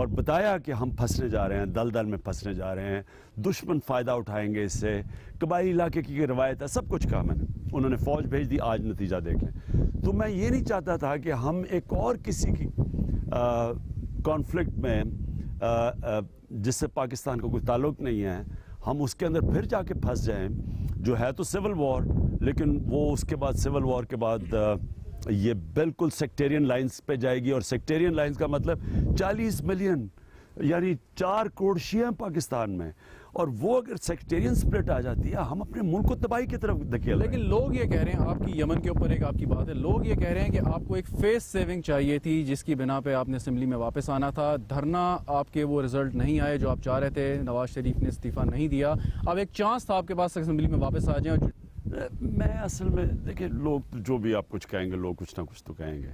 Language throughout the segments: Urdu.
اور بتایا کہ ہم پھنسنے جا رہے ہیں، دلدل میں پھنسنے جا رہے ہیں، دشمن فائدہ اٹھائیں گے اس سے، قبائلی علاقے کی روایت ہے، سب کچھ کہا میں نے. انہوں نے فوج بھیج دی، آج نتیجہ دیکھ لیں. تو میں یہ نہیں چاہتا تھا کہ ہم ایک اور کسی کی کانفلکٹ میں جس سے پاکستان کا کوئی تعلق نہیں ہے، ہم اس کے اندر پھر جا کے پھنس جائیں. جو ہے تو سول وار، لیکن وہ اس کے بعد سول وار کے بعد یہ بالکل سیکٹیرین لائنز پہ جائے گی. اور سیکٹیرین لائنز کا مطلب 40 ملین یعنی 4 کروڑ شیعہ ہیں پاکستان میں، اور وہ اگر سیکٹیرین سپلٹ آ جاتی ہے ہم اپنے ملک کو تباہی کی طرف دھکیل رہے ہیں. لیکن لوگ یہ کہہ رہے ہیں، آپ کی یمن کے اوپر ایک آپ کی بات ہے، لوگ یہ کہہ رہے ہیں کہ آپ کو ایک فیس سیونگ چاہیے تھی جس کی بنا پہ آپ نے اسمبلی میں واپس آنا تھا. دھرنا آپ کے وہ رزلٹ نہیں آئے جو آپ چاہ رہے تھے، نواز شریف نے استعفیٰ نہیں دیا. اب ایک چانس تھا آپ کے پاس اسمبلی میں واپس آ جائیں. میں اصل میں دیکھیں، لوگ جو بھی آپ کچھ کہیں گے، لوگ کچھ نہ کچھ تو کہیں گے،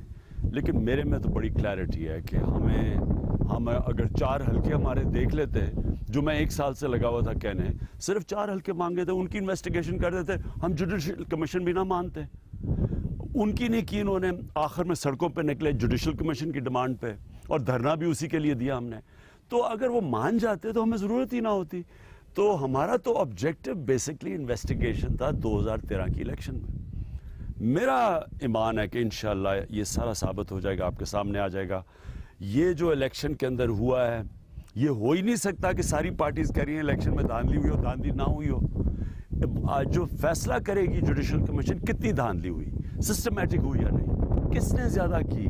لیکن میرے میں تو بڑی کلیئرٹی ہے کہ ہم اگر 4 حلقے ہمارے دیکھ لیتے، جو میں 1 سال سے لگا ہوا تھا کہنے، صرف 4 حلقے مانگے تھے، ان کی انویسٹیگیشن کر دیتے، ہم جوڈیشل کمیشن بھی نہ مانتے. ان کی نہیں کی، انہوں نے آخر میں سڑکوں پہ نکلے جوڈیشل کمیشن کی ڈیمانڈ پہ، اور دھرنا بھی اسی کے لیے دیا ہم نے. تو اگر وہ مان جاتے تو ہمیں ضرورت ہی نہ ہوتی. تو ہمارا تو آبجیکٹو بیسکلی انویسٹیگیشن تھا 2013 کی الیکشن میں. میرا ایمان ہے کہ انشاءاللہ یہ سارا ثابت ہو جائے گا، آپ کے سامنے آ جائے گا. یہ جو الیکشن کے اندر ہوا ہے، یہ ہو ہی نہیں سکتا کہ ساری پارٹیز کہہ رہی ہیں الیکشن میں دھاندلی ہوئی ہو، دھاندلی نہ ہوئی ہو. جو فیصلہ کرے گی جوڈیشل کمیشن کتنی دھاندلی ہوئی، سسٹمیٹک ہوئی یا نہیں، کس نے زیادہ کی،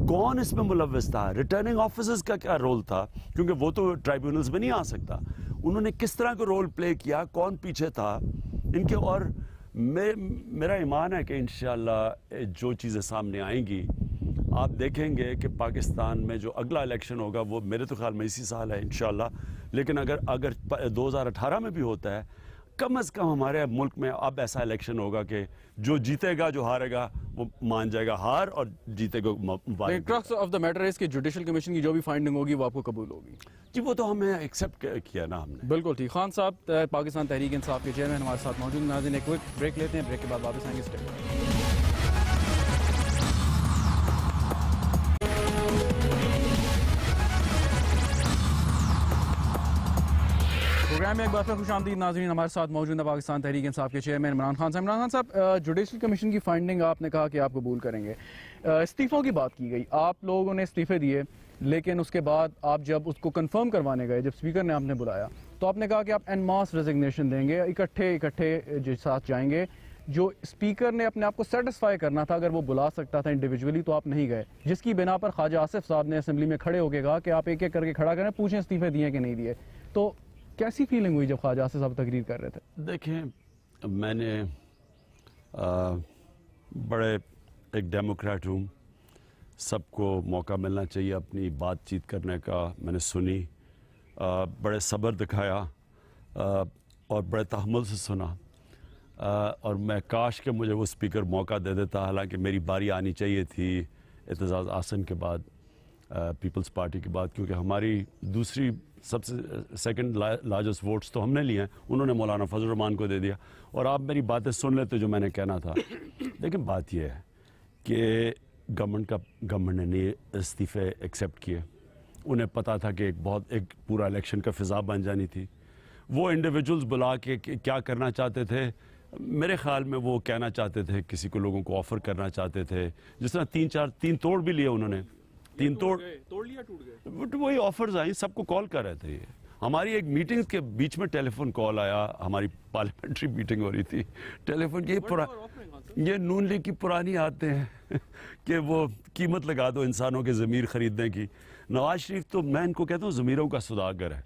کون اس میں ملوث تھا، ریٹرننگ آفیسرز کا کیا رول تھا، کیونکہ وہ تو ٹرائیبونلز میں نہیں آ سکتا، انہوں نے کس طرح کا رول پلے کیا، کون پیچھے تھا ان کے. اور میرا ایمان ہے کہ انشاءاللہ جو چیزیں سامنے آئیں گی، آپ دیکھیں گے کہ پاکستان میں جو اگلا الیکشن ہوگا وہ میرے تو خیال میں اسی سال ہے انشاءاللہ. لیکن اگر 2018 میں بھی ہوتا ہے، کم از کم ہمارے ملک میں اب ایسا الیکشن ہوگا کہ جو جیتے گا، جو ہارے گا وہ مان جائے گا ہار، اور جیتے گا. کرکس آف دا میٹر ہے کہ جوڈیشل کمیشن کی جو بھی فائنڈنگ ہوگی وہ آپ کو قبول ہوگی. جی وہ تو ہمیں ایکسیپٹ کیا نا ہم نے. بالکل ٹھیک. خان صاحب پاکستان تحریک انصاف کے چیئرمین ہمارے ساتھ موجود ہیں. ناظرین ایک کوئک بریک لیتے ہیں، بریک کے بعد واپس آئیں گے. پروگرام میں ایک بار پھر خوش آمدید ناظرین. ہمارے ساتھ موجود ہے پاکستان تحریک انصاف کے چیئرمین عمران خان صاحب. عمران خان صاحب، جوڈیشل کمیشن کی فائنڈنگ آپ نے کہا کہ آپ قبول کریں گے. استعفوں کی بات کی گئی، آپ لوگوں نے استعفے دیے، لیکن اس کے بعد آپ جب اس کو کنفرم کروانے گئے، جب اسپیکر نے آپ نے بلایا تو آپ نے کہا کہ آپ این ماس ریزگنیشن دیں گے، اکٹھے جو ساتھ جائیں گے. جو اسپیکر نے اپنے آپ کو سیٹسفائی کرنا تھا، اگر وہ بلا سکتا تھا انڈیویجولی، تو آپ نہیں گئے، جس کی بنا پر خواجہ آصف صاحب نے اسمبلی میں کھڑے ہو کے کہا کہ آپ ایک ایک کر کے کھڑا کریں، پوچھیں استعفے دیے کہ نہیں دیے. تو کیسی فیلنگ ہوئی جب خواجہ آصف صاحب تقریر کر رہے تھے؟ دیکھیں، میں نے بڑے ایک ڈیموکریٹ ہوں، سب کو موقع ملنا چاہیے اپنی بات چیت کرنے کا. میں نے سنی، بڑے صبر دکھایا اور بڑے تحمل سے سنا. اور میں کاش کہ مجھے وہ اسپیکر موقع دے دیتا، حالانکہ میری باری آنی چاہیے تھی اعتزاز احسن کے بعد، پیپلز پارٹی کے بعد، کیونکہ ہماری دوسری سب سے سیکنڈ لارجسٹ ووٹس تو ہم نے لیے ہیں، انہوں نے مولانا فضل الرحمان کو دے دیا. اور آپ میری باتیں سن لیتے جو میں نے کہنا تھا. لیکن بات یہ ہے کہ گورنمنٹ نے نہیں استعفے ایکسیپٹ کیے. انہیں پتا تھا کہ ایک پورا الیکشن کا فضا بن جانی تھی. وہ انڈیویجولز بلا کے کیا کرنا چاہتے تھے، میرے خیال میں وہ کہنا چاہتے تھے، کسی کو لوگوں کو آفر کرنا چاہتے تھے. جس طرح 3 توڑ بھی لیے انہوں نے، 3 توڑ لیا، ٹوٹ گئے. وہی آفرز آئیں، سب کو کال کر رہے تھے. یہ ہماری ایک میٹنگ کے بیچ میں ٹیلی فون کال آیا، ہماری پارلیمنٹری میٹنگ ہو رہی تھی، ٹیلی فون یہ نون لیگ کی پرانی عادتیں ہیں کہ وہ قیمت لگا دو انسانوں کے ضمیر خریدنے کی. نواز شریف تو میں ان کو کہتا ہوں ضمیروں کا سوداگر ہے.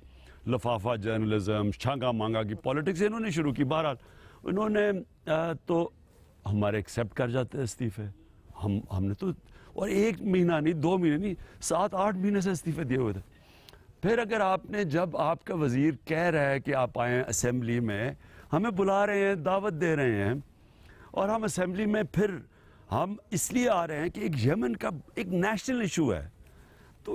لفافہ جرنلزم، چھانگا مانگا کی پالیٹکس انہوں نے شروع کی. بہرحال انہوں نے تو ہمارے ایکسیپٹ کر جاتے استعفے. ہم نے تو، اور 1 مہینہ نہیں، 2 مہینے نہیں، 7-8 مہینے سے استعفے دیے ہوئے تھے. پھر اگر آپ نے، جب آپ کا وزیر کہہ رہا ہے کہ آپ آئیں اسمبلی میں، ہمیں بلا رہے ہیں، دعوت دے رہے ہیں، اور ہم اسمبلی میں پھر ہم اس لیے آ رہے ہیں کہ ایک یمن کا ایک نیشنل ایشو ہے، تو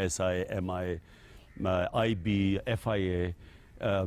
ISI, MI, IB, FIA,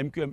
MQM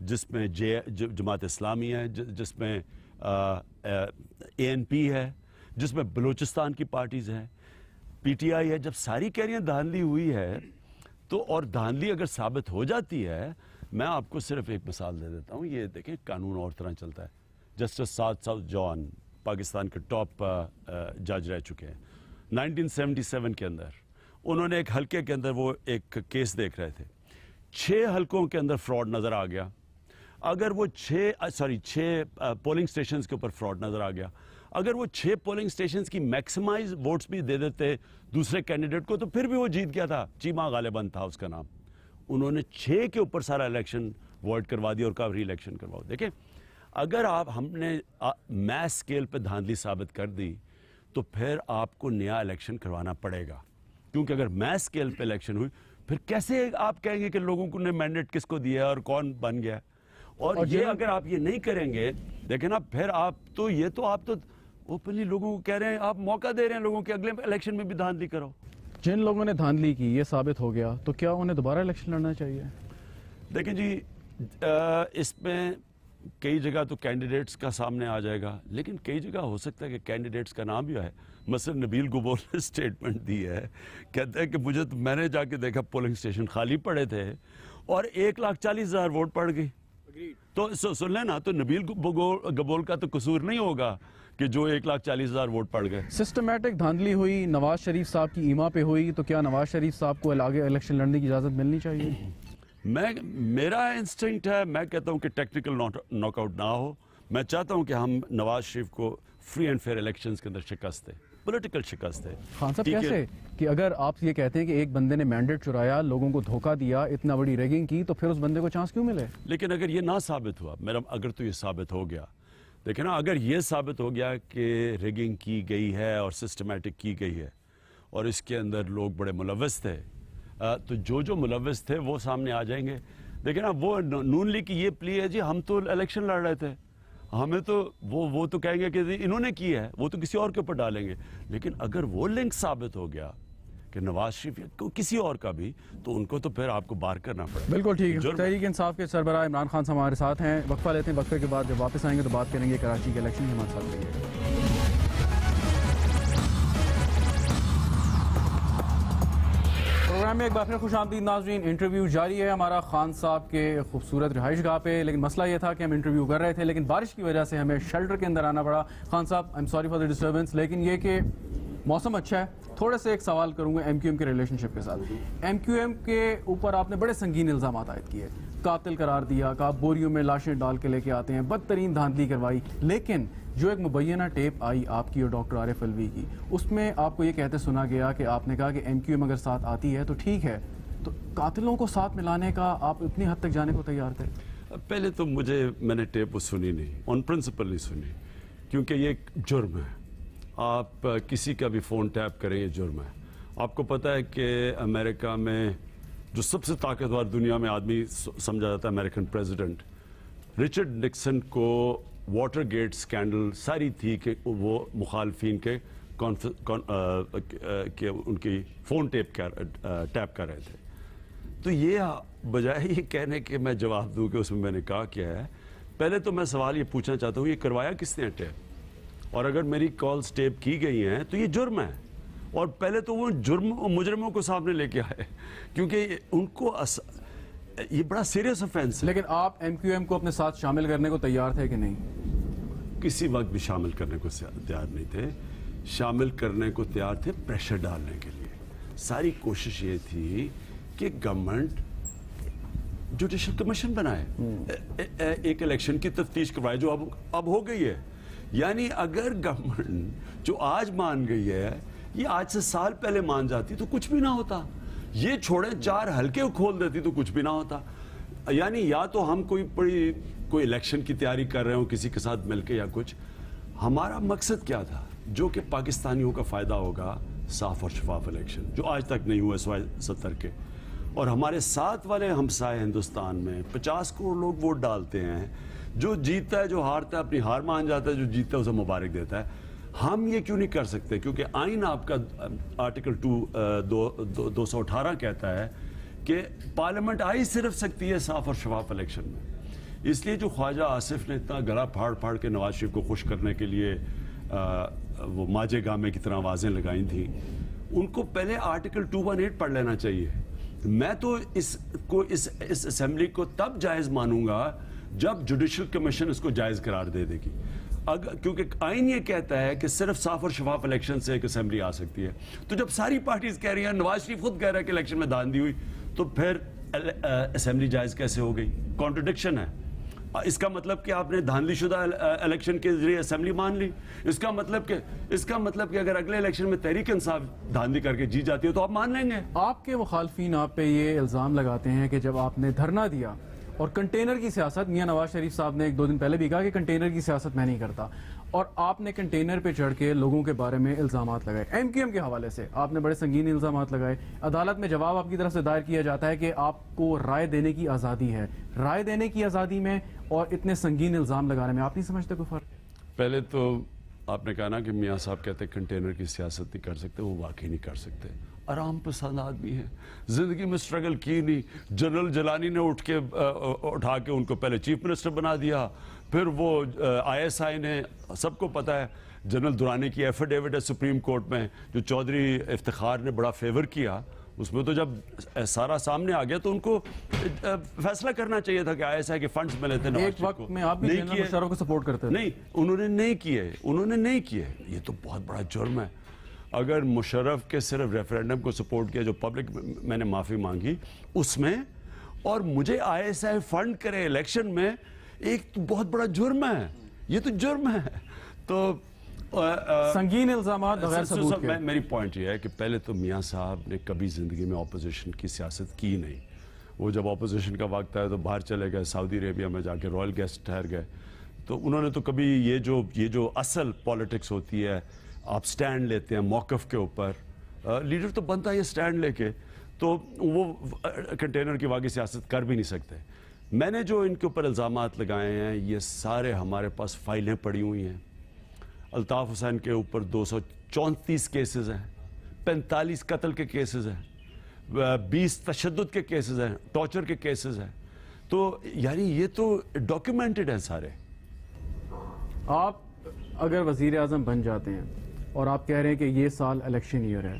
جس میں جماعت اسلامی ہے، جس میں ANP ہے، جس میں بلوچستان کی پارٹیز ہیں، PTI ہے. جب ساری کہہ رہی ہیں دھاندلی ہوئی ہے تو، اور دھاندلی اگر ثابت ہو جاتی ہے، میں آپ کو صرف ایک مثال دے دیتا ہوں. یہ دیکھیں قانون اور طرح چلتا ہے. جسٹس سعد جان پاکستان کے ٹاپ جج رہ چکے ہیں. 1977 کے اندر انہوں نے ایک حلقے کے اندر وہ ایک کیس دیکھ رہے تھے. 6 حلقوں کے اندر فراڈ نظر آ گیا. اگر وہ 6 پولنگ سٹیشنز کے اوپر فراڈ نظر آ گیا، اگر وہ 6 پولنگ سٹیشنز کی میکسیمائز ووٹس بھی دے دیتے دوسرے کینڈیڈیٹ کو تو پھر بھی وہ جیت گیا تھا. چیمہ غالباً تھا اس کا نام. انہوں نے 6 کے اوپر سارا الیکشن وائڈ کروا دیا اور کہا ری الیکشن کرواؤ. دیکھیں اگر ہم نے میس اسکیل پہ دھاندلی ثابت کر دی تو پھر آپ کو نیا الیکشن کروانا پڑے گا، کیونکہ اگر میس اسکیل پہ الیکشن ہوئی پھر کیسے آپ کہیں گے کہ لوگوں کو نے مینڈیٹ کس کو دیا ہے اور کون بن گیا. اور یہ اگر آپ یہ نہیں کریں گے، دیکھیں نا، پھر آپ تو اوپنلی لوگوں کو کہہ رہے ہیں، آپ موقع دے رہے ہیں لوگوں کے اگلے الیکشن میں بھی دھاندلی کرو. جن لوگوں نے دھاندلی کی یہ ثابت ہو گیا تو کیا انہیں دوبارہ الیکشن لڑنا چاہیے؟ دیکھیں جی، اس میں کئی جگہ تو کینڈیڈیٹس کا سامنے آ جائے گا، لیکن کئی جگہ ہو سکتا ہے کہ کینڈیڈیٹس کا نام بھی آئے. مثلا نبیل گبول نے اسٹیٹمنٹ دی ہے، کہتے ہیں کہ میں نے جا کے دیکھا پولنگ سٹیشن خالی پڑے تھے اور 1,40,000 ووٹ پڑ گئی. تو سن لیں نا، تو نبیل گبول کا تو قصور نہیں ہوگا کہ جو 1,40,000 ووٹ پڑ گئے. سسٹمیٹک دھاندلی ہوئی، نواز شریف صاحب کی ایما پہ ہوئی، تو کیا نواز شریف صاحب کو آگے الیکشن لڑنے کی اجازت ملنی چاہیے؟ میرا انسٹنکٹ ہے، میں کہتا ہوں کہ ٹیکنیکل ناک آؤٹ نہ ہو. میں چاہتا ہوں کہ ہم نواز شریف کو فری اینڈ فیئر الیکشنز کے اندر شکست دیں، پولیٹیکل شکست ہے. خان صاحب کیسے کہ اگر آپ یہ کہتے ہیں کہ ایک بندے نے مینڈیٹ چرایا، لوگوں کو دھوکہ دیا، اتنا بڑی ریگنگ کی، تو پھر اس بندے کو چانس کیوں ملے؟ لیکن اگر یہ نہ ثابت ہوا، اگر تو یہ ثابت ہو گیا، دیکھیں نا، اگر یہ ثابت ہو گیا کہ ریگنگ کی گئی ہے اور سسٹمیٹک کی گئی ہے اور اس کے اندر لوگ بڑے ملوث تھے، تو جو ملوث تھے وہ سامنے آ جائیں گے. دیکھیں نا، وہ نون لیگ کی یہ پلی ہے، جی ہم تو الیکشن لڑ رہے تھے، ہمیں تو وہ تو کہیں گے کہ انہوں نے کی ہے، وہ تو کسی اور کے اوپر ڈالیں گے. لیکن اگر وہ لنک ثابت ہو گیا کہ نواز شریف کو کسی اور کا بھی، تو ان کو تو پھر آپ کو باہر کرنا پڑے گا. بالکل ٹھیک ہے. تحریک انصاف کے سربراہ عمران خان صاحب ہمارے ساتھ ہیں. وقفہ لیتے ہیں، وقفے کے بعد جب واپس آئیں گے تو بات کریں گے کراچی کے الیکشن. ہمارے ساتھ رہیے. پروگرام میں ایک بار پھر خوش آمدید ناظرین. انٹرویو جاری ہے ہمارا خان صاحب کے خوبصورت رہائش گاہ پہ، لیکن مسئلہ یہ تھا کہ ہم انٹرویو کر رہے تھے لیکن بارش کی وجہ سے ہمیں شیلٹر کے اندر آنا پڑا. خان صاحب، I am sorry for the disturbance, لیکن یہ کہ موسم اچھا ہے. تھوڑے سے ایک سوال کروں گا ایم کیو ایم کے ریلیشن شپ کے ساتھ. ایم کیو ایم کے اوپر آپ نے بڑے سنگین الزامات عائد کیے، قاتل قرار دیا، کہ آپ بوریوں میں لاشیں ڈال کے لے کے آتے ہیں، بدترین دھاندلی کروائی. لیکن جو ایک مبینہ ٹیپ آئی آپ کی اور ڈاکٹر عارف الوی کی، اس میں آپ کو یہ کہتے سنا گیا کہ آپ نے کہا کہ ایم کیو ایم اگر ساتھ آتی ہے تو ٹھیک ہے، تو قاتلوں کو ساتھ ملانے کا آپ اتنی حد تک جانے کو تیار تھے؟ پہلے تو میں نے ٹیپ سنی نہیں، آن پرنسپل نہیں سنی، کیونکہ یہ ایک جرم ہے. آپ کسی کا بھی فون ٹیپ کریں، یہ جرم ہے. آپ کو پتہ ہے کہ امریکہ میں جو سب سے طاقتور دنیا میں آدمی سمجھا جاتا ہے، امریکن پریزیڈنٹ رچرڈ نکسن کو واٹر گیٹ سکینڈل ساری تھی کہ وہ مخالفین کے ان کی فون ٹیپ کر رہے تھے. تو یہ بجائے یہ کہنے کہ میں جواب دوں کہ اس میں نے کہا کیا ہے، پہلے تو میں سوال یہ پوچھنا چاہتا ہوں، یہ کروایا کس نے ٹیپ؟ اور اگر میری کالز ٹیپ کی گئی ہیں تو یہ جرم ہے. اور پہلے تو وہ مجرموں کو سامنے لے کے آئے، کیونکہ ان کو یہ بڑا سیریس افینس ہے. لیکن آپ ایم کیو ایم کو اپنے ساتھ شامل کرنے کو تیار تھے کہ نہیں؟ کسی وقت بھی شامل کرنے کو تیار نہیں تھے. شامل کرنے کو تیار تھے پریشر ڈالنے کے لیے. ساری کوشش یہ تھی کہ گورنمنٹ جوڈیشل کمیشن بنائے، ایک الیکشن کی تفتیش کروائے، جو اب ہو گئی ہے. یعنی اگر گورنمنٹ جو آج مان گئی ہے، یہ آج سے سال پہلے مان جاتی تو کچھ بھی نہ ہوتا. یہ چھوڑیں 4 حلقے کھول دیتی تو کچھ بھی نہ ہوتا. یعنی یا تو ہم کوئی الیکشن کی تیاری کر رہے ہوں کسی کے ساتھ مل کے یا کچھ. ہمارا مقصد کیا تھا؟ جو کہ پاکستانیوں کا فائدہ ہوگا، صاف اور شفاف الیکشن، جو آج تک نہیں ہوئے سوائے 70 کے. اور ہمارے ساتھ والے ہمسائے ہندوستان میں 50 کروڑ لوگ ووٹ ڈالتے ہیں. جو جیتتا ہے، جو ہارتا ہے اپنی ہار مان جاتا ہے، جو جیتتا ہے اسے مبارک دیتا ہے. ہم یہ کیوں نہیں کر سکتے؟ کیونکہ آئین آپ کا آرٹیکل 218 کہتا ہے کہ پارلیمنٹ آ ہی صرف سکتی ہے صاف اور شفاف الیکشن میں. اس لیے جو خواجہ آصف نے اتنا گلا پھاڑ پھاڑ کے نواز شریف کو خوش کرنے کے لیے وہ ماجے گامے کی طرح آوازیں لگائی تھیں، ان کو پہلے آرٹیکل 218 پڑھ لینا چاہیے. میں تو اس اسمبلی کو تب جائز مانوں گا جب جوڈیشل کمیشن اس کو جائز قرار دے دے گی. کیونکہ آئین یہ کہتا ہے کہ صرف صاف اور شفاف الیکشن سے ایک اسمبلی آ سکتی ہے. تو جب ساری پارٹیز کہہ رہی ہیں، نواز شریف خود کہہ رہا ہے کہ الیکشن میں دھاندلی ہوئی، تو پھر اسمبلی جائز کیسے ہو گئی؟ کانٹرڈکشن ہے. اس کا مطلب کہ آپ نے دھاندلی شدہ الیکشن کے ذریعے اسمبلی مان لی. اس کا مطلب کہ اگر اگلے الیکشن میں تحریک انصاف دھاندلی کر کے جیت جاتی ہے تو آپ مان لیں گے. آپ کے مخالفین آپ پہ یہ الزام لگاتے ہیں کہ جب آپ نے دھرنا دیا اور کنٹینر کی سیاست، میاں نواز شریف صاحب نے 1-2 دن پہلے بھی کہا کہ کنٹینر کی سیاست میں نہیں کرتا، اور آپ نے کنٹینر پہ چڑھ کے لوگوں کے بارے میں الزامات لگائے. ایم کیو ایم کے حوالے سے آپ نے بڑے سنگین الزامات لگائے. عدالت میں جواب آپ کی طرف سے دائر کیا جاتا ہے کہ آپ کو رائے دینے کی آزادی ہے. رائے دینے کی آزادی میں اور اتنے سنگین الزام لگانے میں آپ نہیں سمجھتے کوئی فرق؟ پہلے تو آپ نے کہا نا کہ میاں صاحب کہتے ہیں کنٹینر کی سیاست نہیں کر سکتے. وہ واقعی نہیں کر سکتے. آرام پسند آدمی ہے، زندگی میں سٹرگل کی نہیں. جنرل جیلانی نے اٹھا کے ان کو پہلے چیف منسٹر بنا دیا، پھر وہ ISI نے، سب کو پتا ہے جنرل دورانی کی ایفیڈیوٹ ہے سپریم کورٹ میں جو چودھری افتخار نے بڑا فیور کیا. اس میں تو جب سارا سامنے آ گیا تو ان کو فیصلہ کرنا چاہیے تھا کہ ISI کے فنڈز ملے تھے نواز ایک شریف کو. وقت میں آپ بھی جنرل مشرف کو سپورٹ کرتے تھے. نہیں، انہوں نے نہیں کیے. یہ تو بہت بڑا جرم ہے. اگر مشرف کے صرف ریفرینڈم کو سپورٹ کیا جو پبلک میں نے معافی مانگی اس میں، اور مجھے ISI فنڈ کرے الیکشن میں، ایک تو بہت بڑا جرم ہے. یہ تو جرم ہے. تو سنگین الزامات بغیر ثبوت کے. میری پوائنٹ یہ ہے کہ پہلے تو میاں صاحب نے کبھی زندگی میں اپوزیشن کی سیاست کی نہیں. وہ جب اپوزیشن کا وقت آیا تو باہر چلے گئے، سعودی عربیہ میں جا کے رائل گیسٹ ٹھہر گئے. تو انہوں نے تو کبھی یہ جو اصل پالیٹکس ہوتی ہے، آپ سٹینڈ لیتے ہیں موقف کے اوپر، لیڈر تو بنتا ہے یہ سٹینڈ لے کے، تو وہ کنٹینر کی واقعی سیاست کر بھی نہیں سکتے. میں نے جو ان کے اوپر الزامات لگائے ہیں یہ سارے ہمارے پاس فائلیں پڑی ہوئی ہیں. الطاف حسین کے اوپر 234 کیسز ہیں، 45 قتل کے کیسز ہیں، 20 تشدد کے کیسز ہیں، ٹارچر کے کیسز ہیں. تو یعنی یہ تو ڈاکیومنٹڈ ہیں سارے. آپ اگر وزیر اعظم بن جاتے ہیں اور آپ کہہ رہے ہیں کہ یہ سال الیکشن ایئر ہے،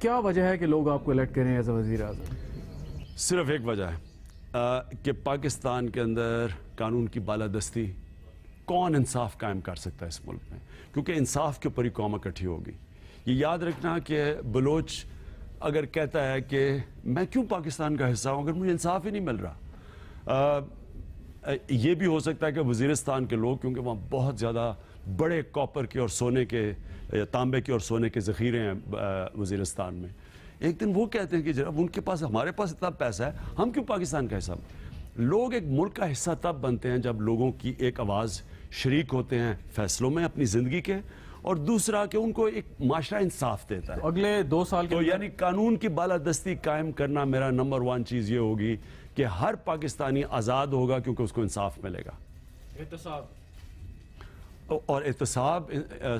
کیا وجہ ہے کہ لوگ آپ کو الیکٹ کریں ایز اے وزیر اعظم؟ صرف ایک وجہ ہے کہ پاکستان کے اندر قانون کی بالادستی، کون انصاف قائم کر سکتا ہے اس ملک میں؟ کیونکہ انصاف کے اوپر ہی قوم اکٹھی ہوگی. یہ یاد رکھنا کہ بلوچ اگر کہتا ہے کہ میں کیوں پاکستان کا حصہ ہوں اگر مجھے انصاف ہی نہیں مل رہا. یہ بھی ہو سکتا ہے کہ وزیرستان کے لوگ، کیونکہ وہاں بہت زیادہ بڑے کاپر کے اور سونے کے، تانبے کے اور سونے کے ذخیرے ہیں وزیرستان میں، ایک دن وہ کہتے ہیں کہ جب ان کے پاس، ہمارے پاس اتنا پیسہ ہے، ہم کیوں پاکستان کا حصہ؟ لوگ ایک ملک کا حصہ تب بنتے ہیں جب لوگوں کی ایک آواز شریک ہوتے ہیں فیصلوں میں اپنی زندگی کے، اور دوسرا کہ ان کو ایک معاشرہ انصاف دیتا ہے. اگلے 2 سال تو یعنی قانون کی بالادستی قائم کرنا میرا نمبر 1 چیز یہ ہوگی کہ ہر پاکستانی آزاد ہوگا کیونکہ اس کو انصاف ملے گا. احتساب اور احتساب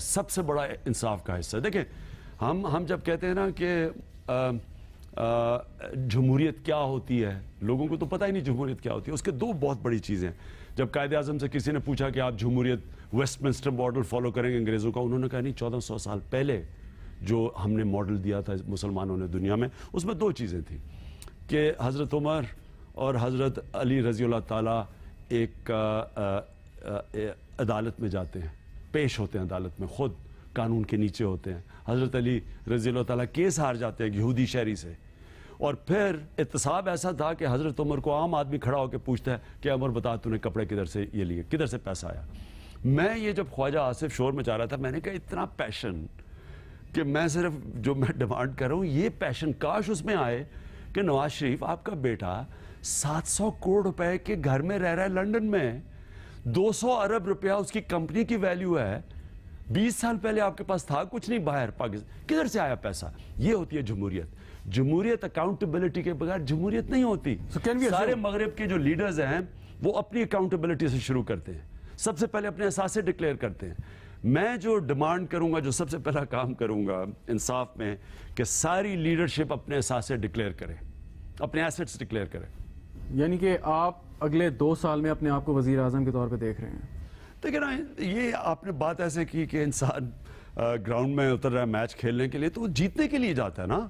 سب سے بڑا انصاف کا حصہ ہے. دیکھیں ہم جب کہتے ہیں نا کہ جمہوریت کیا ہوتی ہے، لوگوں کو تو پتہ ہی نہیں جمہوریت کیا ہوتی ہے. اس کے 2 بہت بڑی چیزیں. جب قائد اعظم سے کسی نے پوچھا کہ آپ جمہوریت ویسٹ منسٹر ماڈل فالو کریں گے انگریزوں کا، انہوں نے کہا نہیں، 1400 سال پہلے جو ہم نے ماڈل دیا تھا مسلمانوں نے دنیا میں، اس میں 2 چیزیں تھیں کہ حضرت عمر اور حضرت علی رضی اللہ تعالیٰ ایک عدالت میں جاتے ہیں، پیش ہوتے ہیں عدالت میں، خود قانون کے نیچے ہوتے ہیں. حضرت علی رضی اللہ تعالیٰ کیس ہار جاتے ہیں یہودی شہری سے، اور پھر احتساب ایسا تھا کہ حضرت عمر کو عام آدمی کھڑا ہو کے پوچھتا ہے کہ عمر بتا تو نے کپڑے کدھر سے یہ لیے، کدھر سے پیسہ آیا؟ میں یہ جب خواجہ آصف شور میں چاہ رہا تھا، میں نے کہا اتنا پیشن کہ میں صرف جو میں ڈیمانڈ کر رہا ہوں یہ پیشن کاش اس میں آئے کہ نواز شریف آپ کا بیٹا 700 کروڑ روپے کے گھر میں رہ رہا ہے لنڈن میں، 200 ارب روپیہ اس کی کمپنی کی ویلیو ہے، 20 سال پہلے آپ کے پاس تھا کچھ نہیں باہر پاکستان، کدھر سے آیا پیسہ؟ یہ ہوتی ہے جمہوریت. جمہوریت اکاؤنٹیبلٹی کے بغیر جمہوریت نہیں ہوتی. سارے مغرب کے جو لیڈرز ہیں وہ اپنی اکاؤنٹیبلٹی سے شروع کرتے ہیں، سب سے پہلے اپنے اثاثے ڈکلیئر کرتے ہیں. میں جو ڈیمانڈ کروں گا، جو سب سے پہلا کام کروں گا انصاف میں، کہ ساری لیڈرشپ اپنے اثاثے ڈکلیئر کرے، اپنے ایسٹس ڈکلیئر کرے. یعنی کہ آپ اگلے 2 سال میں اپنے آپ کو وزیر اعظم کے طور پہ دیکھ رہے ہیں؟ دیکھیں نا، یہ آپ نے بات ایسے کی کہ انسان گراؤنڈ میں اتر رہا ہے میچ کھیلنے کے لیے تو وہ جیتنے کے لیے جاتا ہے نا،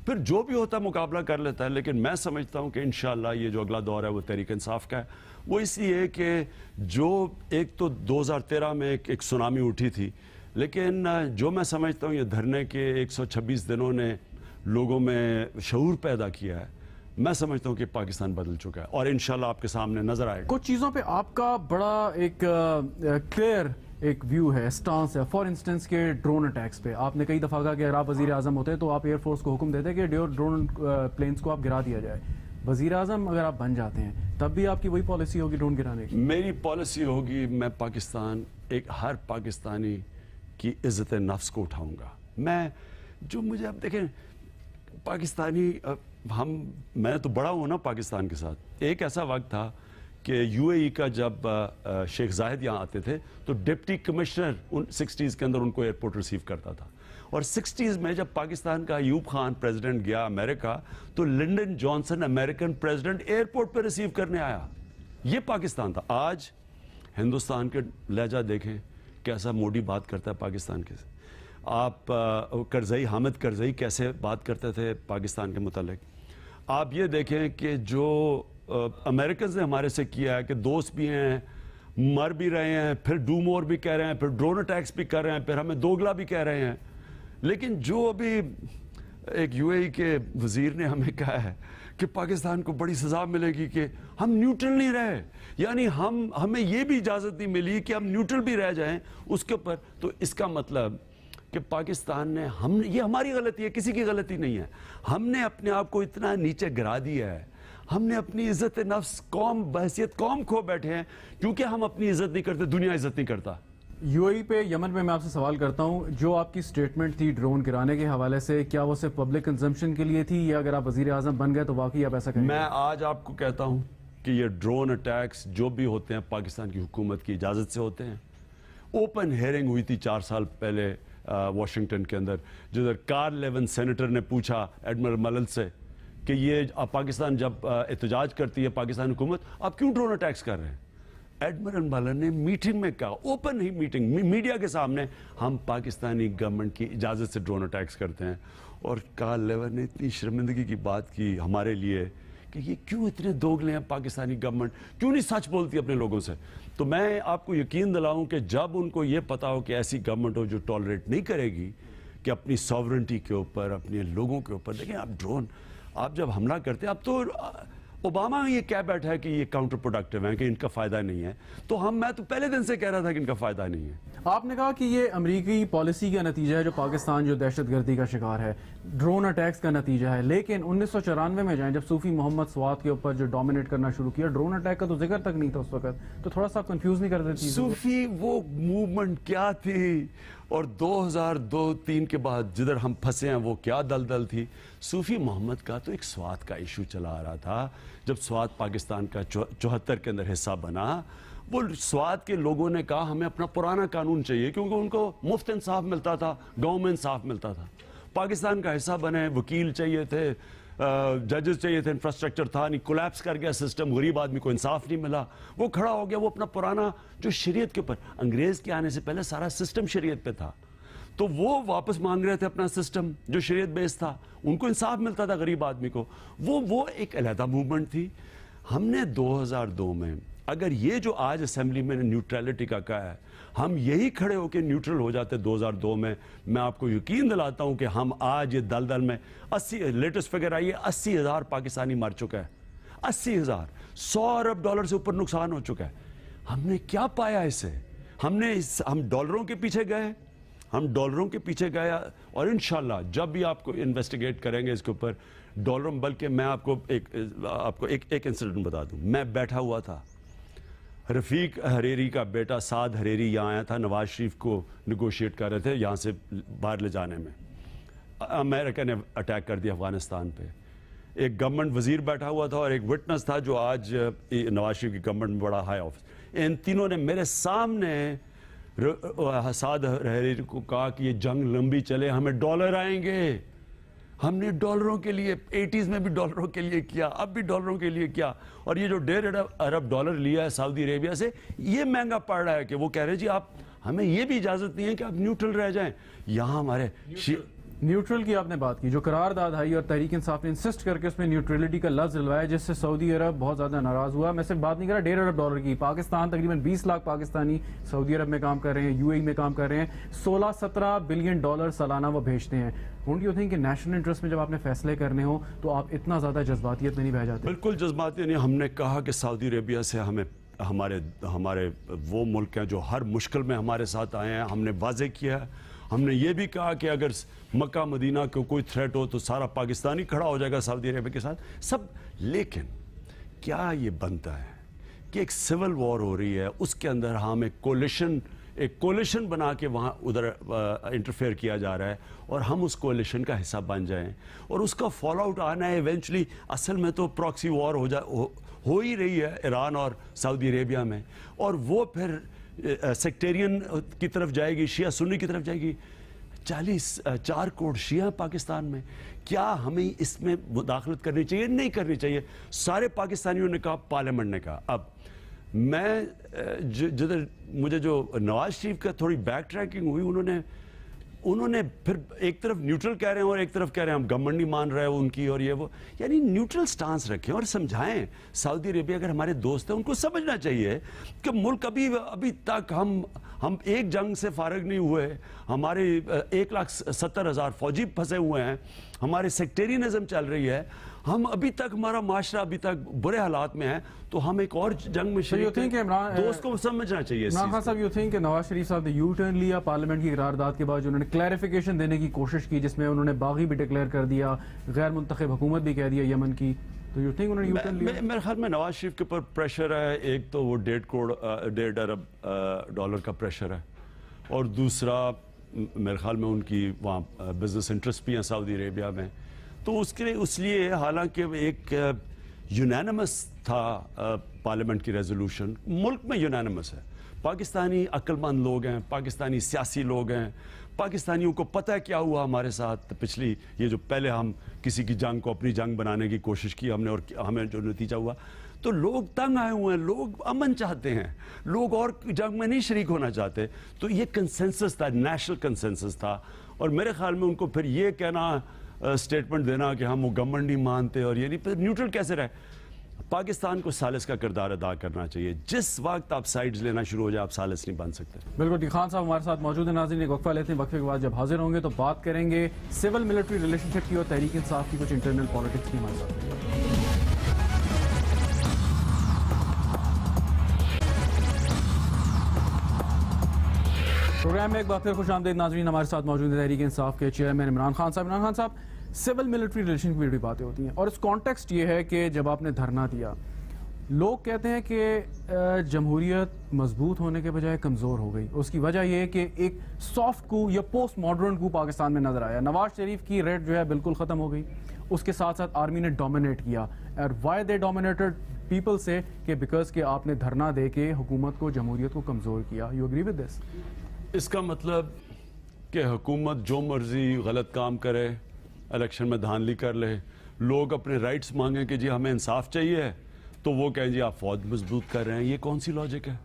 پھر جو بھی ہوتا ہے مقابلہ کر لیتا ہے. لیکن میں سمجھتا ہوں کہ انشاءاللہ یہ جو اگلا دور ہے وہ تحریک انصاف کا ہے. وہ اس لیے کہ جو ایک تو 2013 میں ایک سونامی اٹھی تھی، لیکن جو میں سمجھتا ہوں یہ دھرنے کے 126 دنوں نے لوگوں میں شعور پیدا کیا ہے. میں سمجھتا ہوں کہ پاکستان بدل چکا ہے اور انشاءاللہ آپ کے سامنے نظر آئے گا. کچھ چیزوں پہ آپ کا بڑا ایک کلیئر ایک ویو ہے، سٹانس ہے. فار انسٹنس کے ڈرون اٹیکس پہ آپ نے کئی دفعہ کہا کہ اگر آپ وزیر اعظم ہوتے تو آپ ایئر فورس کو حکم دیتے کہ ڈرون پلینز کو آپ گرا دیا جائے. وزیر اعظم اگر آپ بن جاتے ہیں تب بھی آپ کی وہی پالیسی ہوگی ڈرون گرانے کی؟ میری پالیسی ہوگی، میں پاکستان ہر پاکستانی کی عزت نفس کو اٹھاؤں گا. مجھے اب دیکھیں پاکستانی، میں تو بڑا ہوں نا پاکستان کے ساتھ. ایک ایسا وقت تھا کہ یو اے ای کا جب شیخ زاہد یہاں آتے تھے تو ڈپٹی کمشنر ان 60s کے اندر ان کو ایئرپورٹ ریسیو کرتا تھا. اور 60s میں جب پاکستان کا ایوب خان پریزیڈنٹ گیا امریکہ تو London Johnson American president airport پہ ریسیو کرنے آیا. یہ پاکستان تھا. آج ہندوستان کے لہجہ دیکھیں کیسا موڈی بات کرتا ہے پاکستان کے. آپ کرزئی، حامد کرزئی کیسے بات کرتے تھے پاکستان کے متعلق. آپ یہ دیکھیں کہ جو امریکنز نے ہمارے سے کیا ہے کہ دوست بھی ہیں، مر بھی رہے ہیں، پھر ڈو مور بھی کہہ رہے ہیں، پھر ڈرون اٹیکس بھی کر رہے ہیں، پھر ہمیں دوگلا بھی کہہ رہے ہیں. لیکن جو ابھی ایک یو اے ای کے وزیر نے ہمیں کہا ہے کہ پاکستان کو بڑی سزا ملے گی کہ ہم نیوٹرل نہیں رہے، یعنی ہمیں یہ بھی اجازت نہیں ملی کہ ہم نیوٹرل بھی رہ جائیں اس کے اوپر. تو اس کا مطلب کہ پاکستان نے یہ ہماری غلطی ہے، کسی کی غلطی نہیں ہے. ہم نے اپنے آپ کو اتنا نیچے گرا دیا ہے، ہم نے اپنی عزت نفس، قوم، بحیثیت قوم کھو بیٹھے ہیں کیونکہ ہم اپنی عزت نہیں کرتے، دنیا عزت نہیں کرتا. یو اے ای پہ، یمن میں آپ سے سوال کرتا ہوں، جو آپ کی سٹیٹمنٹ تھی ڈرون گرانے کے حوالے سے، کیا وہ صرف پبلک کنزمپشن کے لیے تھی یا اگر آپ وزیر اعظم بن گئے تو واقعی آپ ایسا کریں گے؟ میں آج آپ کو کہتا ہوں کہ یہ ڈرون اٹیکس جو بھی ہوتے ہیں پاکستان کی حکومت کی اجازت سے ہوتے ہیں. اوپن ہیئرنگ ہوئی تھی 4 سال پہلے واشنگٹن کے اندر، جدھر کارل لیون سینیٹر نے پوچھا ایڈمرل ملل سے کہ یہ پاکستان جب احتجاج کرتی ہے پاکستان حکومت، آپ کیوں ڈرون اٹیکس کر رہے ہیں؟ ایڈمرل ملل نے میٹنگ میں کہا، اوپن ہی میٹنگ، میڈیا کے سامنے، ہم پاکستانی گورنمنٹ کی اجازت سے ڈرون اٹیکس کرتے ہیں. اور کارل لیون نے اتنی شرمندگی کی بات کی ہمارے لیے کہ یہ کیوں اتنے دوگلے ہیں پاکستانی گورنمنٹ، کیوں نہیں سچ بولتی اپنے لوگوں سے. تو میں آپ کو یقین دلاؤں کہ جب ان کو یہ پتا ہو کہ ایسی گورنمنٹ ہو جو ٹالریٹ نہیں کرے گی کہ اپنی ساورنٹی کے اوپر، اپنے لوگوں کے اوپر، دیکھیں آپ ڈرون، آپ جب حملہ کرتے ہیں، اب تو اوباما یہ کہہ بیٹھا ہے کہ یہ کاؤنٹر پروڈکٹیو ہیں، کہ ان کا فائدہ نہیں ہے. تو میں تو پہلے دن سے کہہ رہا تھا کہ ان کا فائدہ نہیں ہے. آپ نے کہا کہ یہ امریکی پالیسی کا نتیجہ ہے جو پاکستان جو دہشت گردی کا شکار ہے، ڈرون اٹیکس کا نتیجہ ہے. لیکن 1994 میں جائیں جب صوفی محمد سوات کے اوپر جو ڈومینیٹ کرنا شروع کیا، ڈرون اٹیک کا تو ذکر تک نہیں تھا اس وقت. تو تھوڑا سا کنفیوز نہیں کر دیتی صوفی وہ موومنٹ کیا تھی اور 2002-03 کے بعد جدھر ہم پھنسے ہیں وہ کیا دلدل تھی. صوفی محمد کا تو ایک سوات کا ایشو چلا آ رہا تھا. جب سوات پاکستان کا 74 کے اندر حصہ بنا، وہ سوات کے لوگوں نے کہا ہمیں اپنا پرانا قانون چاہیے کیونکہ ان کو مفت انصاف ملتا تھا، گاؤں میں انصاف ملتا تھا. پاکستان کا حصہ بنے، وکیل چاہیے تھے، ججز چاہیے تھے، انفراسٹرکچر تھا نہیں، کولیپس کر گیا سسٹم، غریب آدمی کو انصاف نہیں ملا. وہ کھڑا ہو گیا، وہ اپنا پرانا جو شریعت کے اوپر، انگریز کے آنے سے پہلے سارا سسٹم شریعت پہ تھا، تو وہ واپس مانگ رہے تھے اپنا سسٹم جو شریعت بیس تھا. ان کو انصاف ملتا تھا غریب آدمی کو. وہ ایک علیحدہ موومنٹ تھی. ہم نے 2002 میں اگر یہ جو آج اسمبلی میں نیوٹرلٹی کا کہا ہے، ہم یہی کھڑے ہو کے نیوٹرل ہو جاتے 2002 میں آپ کو یقین دلاتا ہوں کہ ہم آج یہ دلدل میں 80 لیٹسٹ فگر آئی ہے، 80,000 پاکستانی مر چکا ہے. 80,000، $100 ارب سے اوپر نقصان ہو چکا ہے. ہم نے کیا پایا اس سے؟ ہم ڈالروں کے پیچھے گئے، اور انشاءاللہ جب بھی آپ کو انویسٹیگیٹ کریں گے اس کے اوپر ڈالروں، بلکہ میں آپ کو ایک انسیڈنٹ بتا دوں. میں بیٹھا ہوا تھا، رفیق حریری کا بیٹا سعد حریری یہاں آیا تھا، نواز شریف کو نیگوشیٹ کر رہے تھے یہاں سے باہر لے جانے میں. امریکہ نے اٹیک کر دیا افغانستان پہ. ایک گورنمنٹ وزیر بیٹھا ہوا تھا اور ایک وٹنس تھا جو آج نواز شریف کی گورنمنٹ میں بڑا ہائی آفس. ان تینوں نے میرے سامنے سعد حریری کو کہا کہ یہ جنگ لمبی چلے، ہمیں ڈالر آئیں گے. ہم نے ڈالروں کے لیے 80s میں بھی ڈالروں کے لیے کیا, اب بھی ڈالروں کے لیے کیا, اور یہ جو 1.5 ارب ڈالر لیا ہے سعودی عربیہ سے, یہ مہنگا پڑ رہا ہے کہ وہ کہہ رہے جی آپ ہمیں یہ بھی اجازت نہیں ہے کہ آپ نیوٹرل رہ جائیں. یہاں ہمارے نیوٹرل کی آپ نے بات کی, جو قرارداد آئی اور تحریک انصاف نے انسسٹ کر کے اس میں نیوٹرلٹی کا لفظ ڈلوایا, جس سے سعودی عرب بہت زیادہ ناراض ہوا. میں صرف بات نہیں کر رہا 1.5 ارب ڈالر کی. پاکستان تقریباً 20 لاکھ پاکستانی سعودی عرب میں کام کر رہے ہیں, UAE میں کام کر رہے ہیں, 16-17 بلین ڈالر سالانہ وہ بھیجتے ہیں. ڈونٹ یو تھنک کہ نیشنل انٹرسٹ میں جب آپ نے فیصلے کرنے ہوں تو آپ اتنا زیادہ جذباتیت میں نہیں بہ جاتے؟ بالکل جذباتی نہیں. ہم نے کہا کہ سعودی عربیہ سے ہمارے وہ ملک ہیں جو ہر مشکل میں ہمارے ساتھ آئے ہیں. ہم نے واضح کیا ہے, ہم نے یہ بھی کہا کہ اگر مکہ مدینہ کو کوئی تھریٹ ہو تو سارا پاکستانی کھڑا ہو جائے گا سعودی عربیہ کے ساتھ سب. لیکن کیا یہ بنتا ہے کہ ایک سول وار ہو رہی ہے, اس کے اندر ہم ایک کولیشن بنا کے وہاں ادھر انٹرفیئر کیا جا رہا ہے, اور ہم اس کولیشن کا حصہ بن جائیں, اور اس کا فال آؤٹ آنا ہے ایونچولی. اصل میں تو پراکسی وار ہو ہی رہی ہے ایران اور سعودی عربیہ میں, اور وہ پھر سیکٹیرین کی طرف جائے گی, شیعہ سنی کی طرف جائے گی. 4 کروڑ شیعہ پاکستان میں, کیا ہمیں اس میں مداخلت کرنی چاہیے؟ نہیں کرنی چاہیے. سارے پاکستانیوں نے کہا, پارلیمنٹ نے کہا. اب میں جدھر مجھے جو نواز شریف کا تھوڑی بیک ٹریکنگ ہوئی, انہوں نے پھر ایک طرف نیوٹرل کہہ رہے ہیں اور ایک طرف کہہ رہے ہیں ہم گورنمنٹ نہیں مان رہے ان کی, اور یہ وہ. یعنی نیوٹرل سٹانس رکھیں اور سمجھائیں. سعودی عربیہ اگر ہمارے دوست ہیں, ان کو سمجھنا چاہیے کہ ملک ابھی تک ہم ایک جنگ سے فارغ نہیں ہوئے. ہمارے 1,70,000 فوجی پھنسے ہوئے ہیں, ہمارے سیکٹیرینزم چل رہی ہے, ہم ابھی تک ہمارا معاشرہ ابھی تک برے حالات میں ہے, تو ہم ایک اور جنگ میں شریک ہیں. دوست کو سمجھنا چاہیے. عمران خان صاحب, یو تھنک کہ نواز شریف صاحب نے یو ٹرن لیا پارلیمنٹ کی قرارداد کے بعد, جو انہوں نے کلیریفیکیشن دینے کی کوشش کی, جس میں انہوں نے باغی بھی ڈکلیئر کر دیا, غیر منتخب حکومت بھی کہہ دیا یمن کی, تو یو تھنک انہوں نے یو ٹرن لیا؟ میرے خیال میں نواز شریف کے اوپر پریشر ہے. ایک تو وہ 1.5 ارب ڈالر کا پریشر ہے, اور دوسرا میرے خیال میں ان کی وہاں بزنس انٹرسٹ بھی ہیں سعودی عربیہ میں. تو اس لیے حالانکہ ایک یونینمس تھا پارلیمنٹ کی ریزولوشن, ملک میں یونینمس ہے. پاکستانی عقل مند لوگ ہیں, پاکستانی سیاسی لوگ ہیں, پاکستانیوں کو پتہ ہے کیا ہوا ہمارے ساتھ پچھلی یہ جو پہلے ہم کسی کی جنگ کو اپنی جنگ بنانے کی کوشش کی ہم نے, اور ہمیں جو نتیجہ ہوا. تو لوگ تنگ آئے ہوئے ہیں, لوگ امن چاہتے ہیں, لوگ اور جنگ میں نہیں شریک ہونا چاہتے. تو یہ کنسنسس تھا, نیشنل کنسنسس تھا. اور میرے خیال میں ان کو پھر یہ کہنا, سٹیٹمنٹ دینا کہ ہم وہ گورنمنٹ نہیں مانتے, اور یہ نہیں, پھر نیوٹرل کیسے رہے. پاکستان کو ثالث کا کردار ادا کرنا چاہیے. جس وقت آپ سائیڈز لینا شروع ہو جائے آپ ثالث نہیں بن سکتے. بالکل. خان صاحب ہمارے ساتھ موجود ہیں. ناظرین ایک وقفہ لیتے ہیں, وقفے کے بعد جب حاضر ہوں گے تو بات کریں گے سول ملٹری ریلیشن شپ کی اور تحریک انصاف کی کچھ انٹرنل پالیٹکس کی. ہمارے ساتھ پروگرام میں ایک بار پھر خوش آمدید ناظرین. ہمارے ساتھ موجود ہیں تحریک انصاف کے چیئرمین عمران خان صاحب. عمران خان صاحب, سول ملٹری ریلیشن کی بھی باتیں ہوتی ہیں, اور اس کانٹیکسٹ یہ ہے کہ جب آپ نے دھرنا دیا, لوگ کہتے ہیں کہ جمہوریت مضبوط ہونے کے بجائے کمزور ہو گئی. اس کی وجہ یہ ہے کہ ایک سافٹ کو یا پوسٹ ماڈرن کو پاکستان میں نظر آیا. نواز شریف کی ریٹ جو ہے بالکل ختم ہو گئی, اس کے ساتھ ساتھ آرمی نے ڈومینیٹ کیا. اور وائی دے ڈومینیٹڈ پیپل سے کہ بیکاز کہ آپ نے دھرنا دے کے حکومت کو, جمہوریت کو کمزور کیا. You agree with this? اس کا مطلب کہ حکومت جو مرضی غلط کام کرے, الیکشن میں دھاندلی کر لے, لوگ اپنے رائٹس مانگیں کہ جی ہمیں انصاف چاہیے, تو وہ کہیں جی آپ فوج مضبوط کر رہے ہیں. یہ کون سی لاجک ہے؟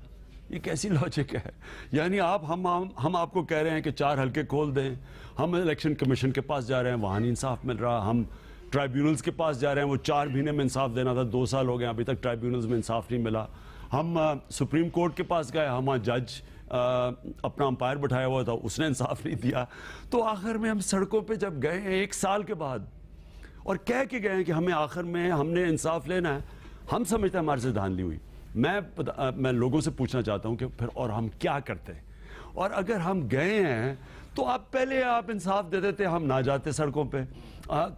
یہ کیسی لاجک ہے؟ یعنی ہم آپ کو کہہ رہے ہیں کہ 4 حلقے کھول دیں, ہم الیکشن کمیشن کے پاس جا رہے ہیں, وہاں نہیں انصاف مل رہا. ہم ٹرائیبیونلز کے پاس جا رہے ہیں, وہ 4 مہینے میں انصاف دینا تھا, 2 سال ہو گئے, ابھی تک ٹرائیبیونلز میں انصاف نہیں ملا. ہم سپریم کورٹ کے پاس گئے, ہمارا جج اپنا امپائر بٹھایا ہوا تھا, اس نے انصاف نہیں دیا. تو آخر میں ہم سڑکوں پہ جب گئے ہیں 1 سال کے بعد, اور کہہ کے گئے ہیں کہ ہمیں آخر میں ہم نے انصاف لینا ہے, ہم سمجھتے ہیں ہمارے سے دھاندلی ہوئی. میں لوگوں سے پوچھنا چاہتا ہوں کہ پھر اور ہم کیا کرتے ہیں؟ اور اگر ہم گئے ہیں تو پہلے آپ انصاف دے دیتے, ہم نہ جاتے سڑکوں پہ.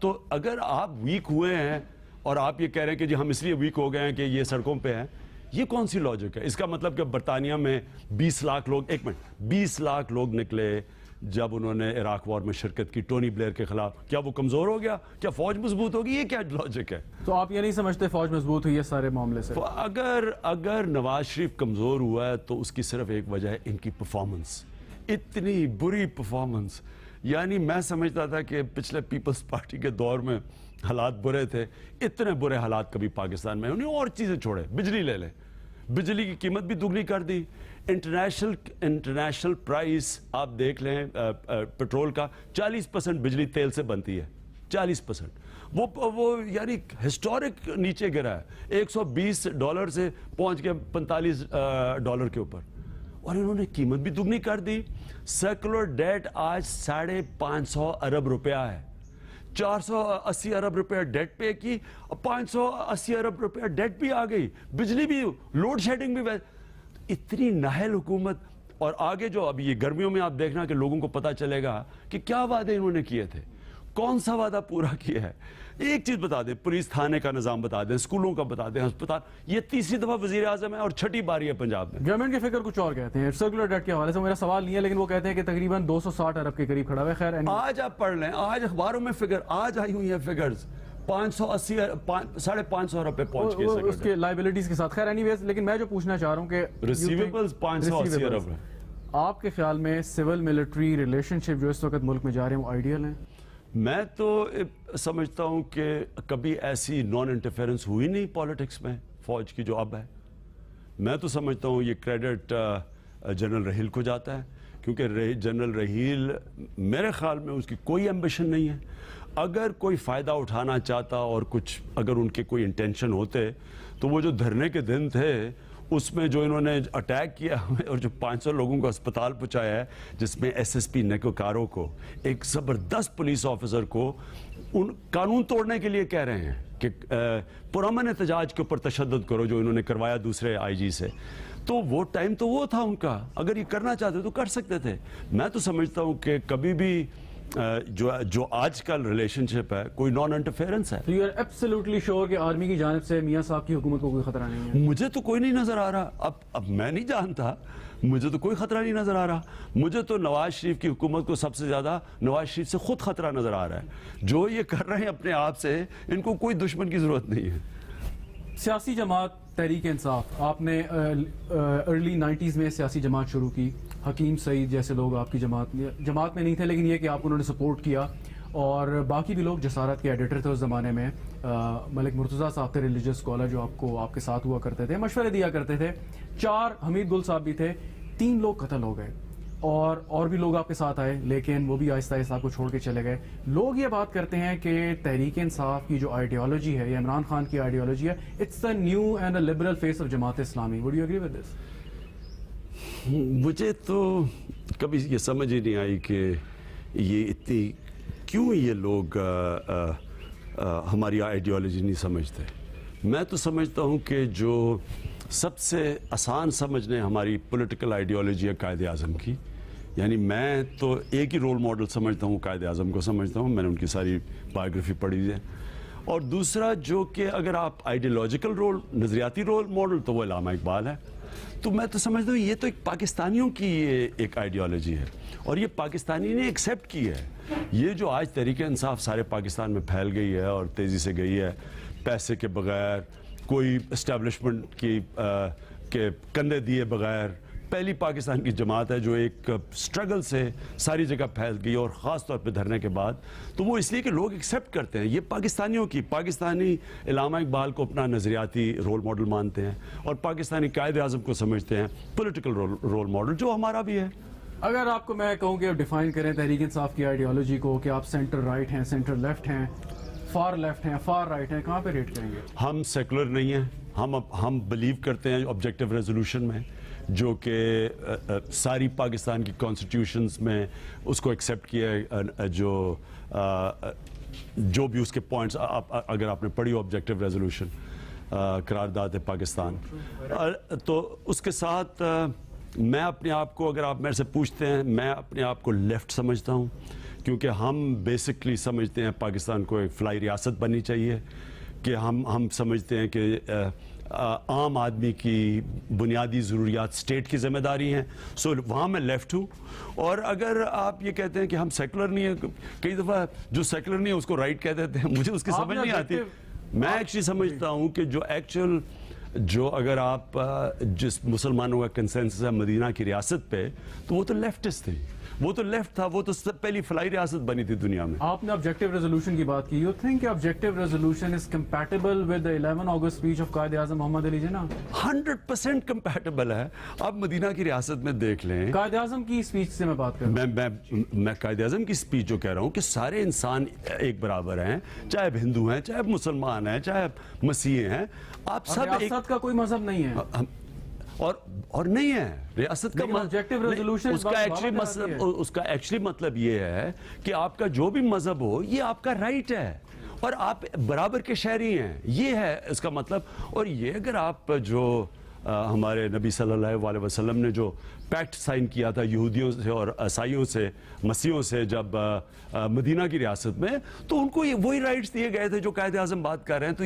تو اگر آپ ویک ہوئے ہیں اور آپ یہ کہہ رہے ہیں کہ جی ہم اس لیے ویک ہو گئے ہیں کہ یہ سڑکوں پہ ہیں, یہ کون سی لاجک ہے؟ اس کا مطلب کہ برطانیہ میں 20 لاکھ لوگ, 20 لاکھ لوگ نکلے جب انہوں نے عراق وار میں شرکت کی ٹونی بلیئر کے خلاف, کیا وہ کمزور ہو گیا؟ کیا فوج مضبوط ہوگی؟ یہ کیا لاجک ہے؟ تو آپ یہ نہیں سمجھتے فوج مضبوط ہوئی ہے سارے معاملے سے؟ اگر نواز شریف کمزور ہوا ہے تو اس کی صرف ایک وجہ ہے ان کی پرفارمنس. اتنی بری پرفارمنس, یعنی میں سمجھتا تھا کہ پچھلے پیپلز پارٹی کے دور میں حالات برے تھے، اتنے برے حالات کبھی پاکستان میں انہیں اور چیزیں چھوڑے، بجلی لے لیں، بجلی کی قیمت بھی دگنی کر دی، انٹرنیشنل پرائس آپ دیکھ لیں پیٹرول کا 40% بجلی تیل سے بنتی ہے، 40%، وہ یعنی ہسٹورک نیچے گرا ہے، $120 سے پہنچ گیا $45 کے اوپر، اور انہوں نے قیمت بھی دگنی کر دی۔ سیکولر ڈیٹ آج 550 ارب روپیہ ہے، 480 ارب روپیہ ڈیٹ پے کی، 580 ارب روپیہ ڈیٹ بھی آ گئی، بجلی بھی، لوڈ شیڈنگ بھی، اتنی نااہل حکومت۔ اور آگے جو اب یہ گرمیوں میں آپ دیکھنا کہ لوگوں کو پتا چلے گا کہ کیا وعدے انہوں نے کیے تھے، کون سا وعدہ پورا کیا ہے۔ ایک چیز بتا دیں، پولیس تھانے کا نظام بتا دیں، اسکولوں کا بتا دیں، ہسپتال، یہ تیسری دفعہ وزیر اعظم ہے اور چھٹی باری ہے پنجاب میں۔ گورنمنٹ کے فگر کچھ اور کہتے ہیں، سرکولر ڈیٹ کے حوالے سے میرا سوال نہیں ہے، لیکن وہ کہتے ہیں کہ تقریباً 260 ارب کے قریب کھڑا ہوا ہے۔ خیر آج آپ پڑھ لیں، آج اخباروں میں فگر آج آئی ہوئی ہیں فگرز، 550 ارب پہ پہنچ گئے اس کے لائبلٹیز کے ساتھ۔ خیر اینی ویز، لیکن میں جو پوچھنا چاہ رہا ہوں کہ ریسیویبلز 580 ارب ہے۔ آپ کے خیال میں سول ملٹری ریلیشن شپ جو اس وقت ملک میں جا رہے ہیں وہ آئیڈیل ہیں؟ میں تو سمجھتا ہوں کہ کبھی ایسی نان انٹرفیرنس ہوئی نہیں پالیٹکس میں فوج کی جو اب ہے۔ میں تو سمجھتا ہوں یہ کریڈٹ جنرل رحیل کو جاتا ہے، کیونکہ جنرل رحیل میرے خیال میں اس کی کوئی ایمبیشن نہیں ہے۔ اگر کوئی فائدہ اٹھانا چاہتا اور کچھ اگر ان کے کوئی انٹینشن ہوتے تو وہ جو دھرنے کے دن تھے اس میں جو انہوں نے اٹیک کیا اور جو 500 لوگوں کو اسپتال پہنچایا ہے، جس میں ایس ایس پی نیکوکارو کو، ایک زبردست پولیس آفیسر کو ان قانون توڑنے کے لیے کہہ رہے ہیں کہ پرامن احتجاج کے اوپر تشدد کرو، جو انہوں نے کروایا دوسرے آئی جی سے، تو وہ ٹائم تو وہ تھا ان کا، اگر یہ کرنا چاہتے تو کر سکتے تھے۔ میں تو سمجھتا ہوں کہ کبھی بھی جو آج کل ریلیشن شپ ہے کوئی نان انٹرفیرنس ہے۔ تو یو آر ایبسلیوٹلی شیور کہ آرمی کی جانب سے میاں صاحب کی حکومت کو کوئی خطرہ نہیں ہے؟ مجھے تو کوئی نہیں نظر آ رہا، اب میں نہیں جانتا، مجھے تو کوئی خطرہ نہیں نظر آ رہا۔ مجھے تو نواز شریف کی حکومت کو سب سے زیادہ نواز شریف سے خود خطرہ نظر آ رہا ہے۔ جو یہ کر رہے ہیں اپنے آپ سے، ان کو کوئی دشمن کی ضرورت نہیں ہے۔ سیاسی جماعت تحریک انصاف، آپ نے ارلی 90s میں سیاسی جماعت شروع کی، حکیم سعید جیسے لوگ آپ کی جماعت میں نہیں تھے، لیکن یہ کہ آپ انہوں نے سپورٹ کیا، اور باقی بھی لوگ جسارت کے ایڈیٹر تھے اس زمانے میں۔ ملک مرتضیٰ صاحب تھے ریلیجس اسکالر جو آپ کے ساتھ ہوا کرتے تھے، مشورے دیا کرتے تھے۔ 4 حمید گل صاحب بھی تھے، 3 لوگ قتل ہو گئے، اور بھی لوگ آپ کے ساتھ آئے، لیکن وہ بھی آہستہ آہستہ آپ کو چھوڑ کے چلے گئے۔ لوگ یہ بات کرتے ہیں کہ تحریک انصاف کی جو آئیڈیالوجی ہے، یا عمران خان کی آئیڈیالوجی ہے، it's the new and a liberal face of Jamaat Islami. Would you agree with this? مجھے تو کبھی یہ سمجھ ہی نہیں آئی کہ یہ اتنی کیوں یہ لوگ ہماری آئیڈیالوجی نہیں سمجھتے۔ میں تو سمجھتا ہوں کہ جو سب سے آسان سمجھنے ہماری پولیٹیکل آئیڈیالوجی ہے قائد اعظم کی، یعنی میں تو ایک ہی رول ماڈل سمجھتا ہوں، قائد اعظم کو سمجھتا ہوں، میں نے ان کی ساری بایوگرافی پڑھی ہے۔ اور دوسرا جو کہ اگر آپ آئیڈیالوجیکل رول، نظریاتی رول ماڈل، تو وہ علامہ اقبال ہے۔ تو میں تو سمجھتا ہوں یہ تو ایک پاکستانیوں کی ایک آئیڈیالوجی ہے، اور یہ پاکستانی نے ایکسیپٹ کی ہے۔ یہ جو آج تحریک انصاف سارے پاکستان میں پھیل گئی ہے اور تیزی سے گئی ہے، پیسے کے بغیر، کوئی اسٹیبلشمنٹ کے کندھے دیے بغیر، پہلی پاکستان کی جماعت ہے جو ایک سٹرگل سے ساری جگہ پھیل گئی، اور خاص طور پہ دھرنے کے بعد، تو وہ اس لیے کہ لوگ ایکسیپٹ کرتے ہیں۔ یہ پاکستانیوں کی، پاکستانی علامہ اقبال کو اپنا نظریاتی رول ماڈل مانتے ہیں، اور پاکستانی قائد اعظم کو سمجھتے ہیں پولیٹیکل رول ماڈل، جو ہمارا بھی ہے۔ اگر آپ کو میں کہوں کہ ڈیفائن کریں تحریک انصاف کی آئیڈیالوجی کو، کہ آپ سینٹر رائٹ ہیں، سینٹر لیفٹ ہیں، فار لیفٹ ہیں، فار رائٹ ہیں، کہاں پہ ریٹ کریں گے؟ ہم سیکولر نہیں ہیں، ہم بلیو کرتے ہیں آبجیکٹیو ریزولوشن میں، جو کہ ساری پاکستان کی کانسٹیٹیوشنز میں اس کو ایکسیپٹ کیا ہے، جو بھی اس کے پوائنٹس، اگر آپ نے پڑھی آبجیکٹیو ریزولوشن، قرارداد پاکستان، تو اس کے ساتھ میں اپنے آپ کو، اگر آپ میرے سے پوچھتے ہیں، میں اپنے آپ کو لیفٹ سمجھتا ہوں، کیونکہ ہم بیسکلی سمجھتے ہیں پاکستان کو ایک فلائی ریاست بننی چاہیے، کہ ہم سمجھتے ہیں کہ عام آدمی کی بنیادی ضروریات اسٹیٹ کی ذمہ داری ہیں، سو وہاں میں لیفٹ ہوں۔ اور اگر آپ یہ کہتے ہیں کہ ہم سیکولر نہیں ہیں، کئی دفعہ جو سیکولر نہیں ہے اس کو رائٹ کہہ دیتے ہیں، مجھے اس کی سمجھ نہیں آتی۔ میں ایکچولی سمجھتا ہوں کہ جو ایکچوئل جو اگر آپ جس مسلمانوں کا کنسنسس ہے مدینہ کی ریاست پہ تو وہ تو لیفٹسٹ تھی, وہ تو لیفٹ تھا, وہ تو سب پہلی فلائی ریاست بنی تھی دنیا میں. آپ نے آبجیکٹو ریزولوشن کی بات کی. You think objective resolution is compatible with 11 August speech of Quaid Azam Muhammad Ali Jinnah? 100% compatible ہے. آپ مدینہ کی ریاست میں دیکھ لیں, قائد اعظم کی اسپیچ سے میں بات کر رہا ہوں. میں قائد اعظم کی اسپیچ جو کہہ رہا ہوں کہ سارے انسان ایک برابر ہیں, چاہے اب ہندو ہیں, چاہے اب مسلمان ہیں, چاہے اب مسیح ہیں, آپ سب ایک. ریاست کا کوئی مذہب نہیں ہے اور نہیں ہے ریاست کا اس کا ایکچولی مطلب یہ ہے کہ آپ کا جو بھی مذہب ہو یہ آپ کا رائٹ ہے اور آپ برابر کے شہری ہیں, یہ ہے اس کا مطلب. اور یہ اگر آپ جو ہمارے نبی صلی اللہ علیہ وسلم نے جو پیکٹ سائن کیا تھا یہودیوں سے اور عیسائیوں سے, مسیحوں سے جب مدینہ کی ریاست میں, تو ان کو وہی رائٹس دیے گئے تھے جو قائد اعظم بات کر رہے ہیں. تو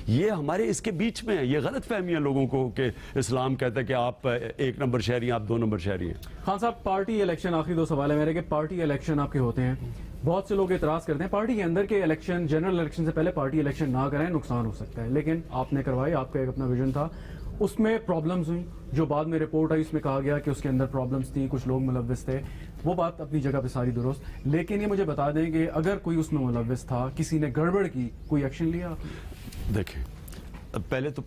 یہ ہمارے اس کے بیچ میں ہے. یہ غلط فہمی ہے لوگوں کو کہ اسلام کہتا ہے کہ آپ 1 نمبر شہری ہیں, آپ 2 نمبر شہری ہیں. خان صاحب, پارٹی الیکشن, آخری 2 سوال ہے میرے کہ پارٹی الیکشن آپ کے ہوتے ہیں, بہت سے لوگ اعتراض کرتے ہیں پارٹی کے اندر کے الیکشن, جنرل الیکشن سے پہلے پارٹی الیکشن نہ کریں, نقصان ہو سکتا ہے, لیکن آپ نے کروائی, آپ کا ایک اپنا ویژن تھا, اس میں پرابلمز ہوئیں, جو بعد میں رپورٹ آئی اس میں کہا گیا کہ اس کے اندر پرابلمز تھی, کچھ لوگ ملوث تھے, وہ بات اپنی جگہ پہ ساری درست. لیکن یہ مجھے بتا دیں کہ اگر کوئی اس میں ملوث تھا, کسی نے گڑبڑ کی, کوئی ایکشن لیا آپ نے؟ دیکھیں, پہلے تو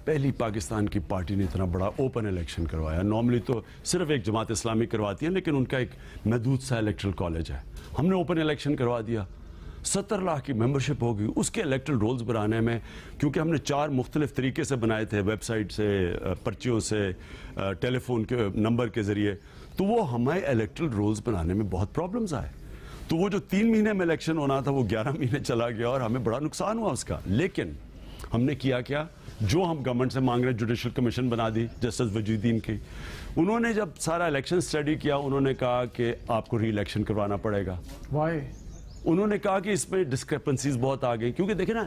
پہلی پاکستان کی پارٹی نے اتنا بڑا اوپن الیکشن کروایا. نارملی تو صرف ایک جماعت اسلامی کرواتی ہے, لیکن ان کا ایک محدود سا الیکٹرل کالج ہے. ہم نے اوپن الیکشن کروا دیا, 70 لاکھ کی ممبرشپ ہوگی. اس کے الیکٹرل رولز بنانے میں, کیونکہ ہم نے 4 مختلف طریقے سے بنائے تھے, ویب سائٹ سے, پرچیوں سے, ٹیلی فون کے نمبر کے ذریعے, تو وہ ہمیں الیکٹرل رولز بنانے میں بہت پرابلمز آئے. تو وہ جو 3 مہینے میں الیکشن ہونا تھا وہ 11 مہینے چلا گیا اور ہمیں بڑا نقصان ہوا اس کا. لیکن ہم نے کیا جو ہم گورنمنٹ سے مانگ رہے, جوڈیشل کمیشن بنا دی جسٹس وجید الدین کی. انہوں نے جب سارا الیکشن اسٹڈی کیا, انہوں نے کہا کہ آپ کو ری الیکشن کروانا پڑے گا. وائی؟ انہوں نے کہا کہ اس میں ڈسکریپنسیز بہت آ گئی, کیونکہ دیکھیں نا,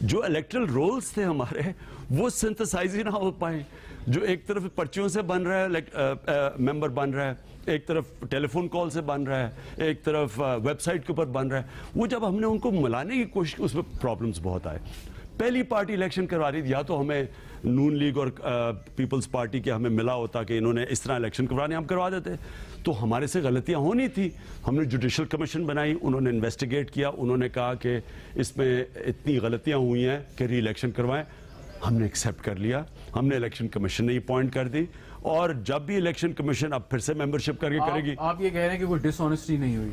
جو الیکٹرل رولز تھے ہمارے وہ سنتھسائز ہی نہ ہو پائے. جو ایک طرف پرچیوں سے بن رہا ہے ممبر بن رہا ہے, ایک طرف ٹیلی فون کال سے بن رہا ہے, ایک طرف ویب سائٹ کے اوپر بن رہا ہے, وہ جب ہم نے ان کو ملانے کی کوشش کی اس میں پرابلمز بہت آئے. پہلی پارٹی الیکشن کروا رہی تھی, یا تو ہمیں نون لیگ اور پیپلز پارٹی کے ہمیں ملا ہوتا کہ انہوں نے اس طرح الیکشن کروانے, ہم کروا دیتے. تو ہمارے سے غلطیاں ہونی تھی. ہم نے جوڈیشل کمیشن بنائی, انہوں نے انویسٹیگیٹ کیا, انہوں نے کہا کہ اس میں اتنی غلطیاں ہوئی ہیں کہ ری الیکشن کروائیں. ہم نے ایکسیپٹ کر لیا, ہم نے الیکشن کمیشن نے اپوائنٹ کر دی, اور جب بھی الیکشن کمیشن اب پھر سے ممبرشپ کر کے کرے گی. آپ یہ کہہ رہے ہیں کہ کوئی ڈس آنیسٹی نہیں ہوئی؟